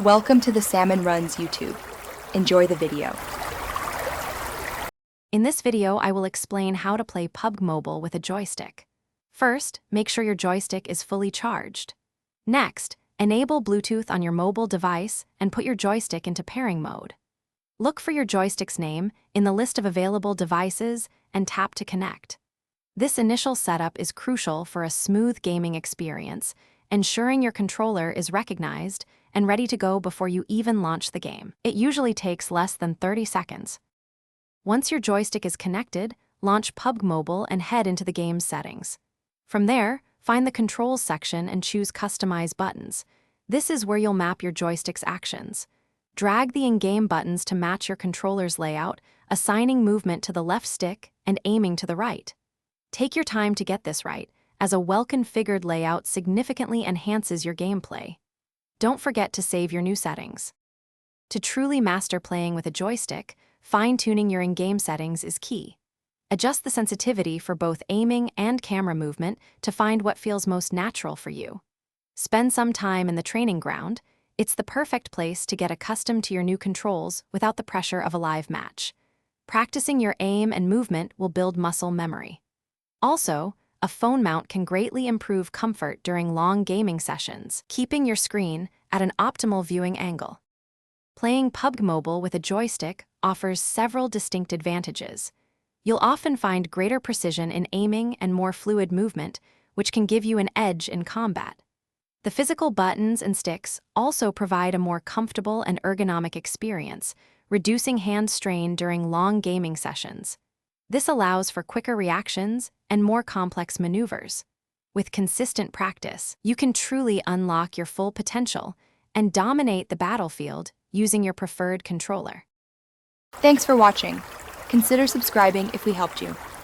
Welcome to the Salmon Runs YouTube. Enjoy the video. In this video, I will explain how to play PUBG Mobile with a joystick. First, make sure your joystick is fully charged. Next, enable Bluetooth on your mobile device and put your joystick into pairing mode. Look for your joystick's name in the list of available devices and tap to connect. This initial setup is crucial for a smooth gaming experience, ensuring your controller is recognized and ready to go before you even launch the game. It usually takes less than 30 seconds. Once your joystick is connected, launch PUBG Mobile and head into the game's settings. From there, find the Controls section and choose Customize Buttons. This is where you'll map your joystick's actions. Drag the in-game buttons to match your controller's layout, assigning movement to the left stick and aiming to the right. Take your time to get this right, as a well-configured layout significantly enhances your gameplay. Don't forget to save your new settings. To truly master playing with a joystick, fine-tuning your in-game settings is key. Adjust the sensitivity for both aiming and camera movement to find what feels most natural for you. Spend some time in the training ground. It's the perfect place to get accustomed to your new controls without the pressure of a live match. Practicing your aim and movement will build muscle memory. Also, a phone mount can greatly improve comfort during long gaming sessions, keeping your screen at an optimal viewing angle. Playing PUBG Mobile with a joystick offers several distinct advantages. You'll often find greater precision in aiming and more fluid movement, which can give you an edge in combat. The physical buttons and sticks also provide a more comfortable and ergonomic experience, reducing hand strain during long gaming sessions. This allows for quicker reactions and more complex maneuvers. With consistent practice, you can truly unlock your full potential and dominate the battlefield using your preferred controller. Thanks for watching. Consider subscribing if we helped you.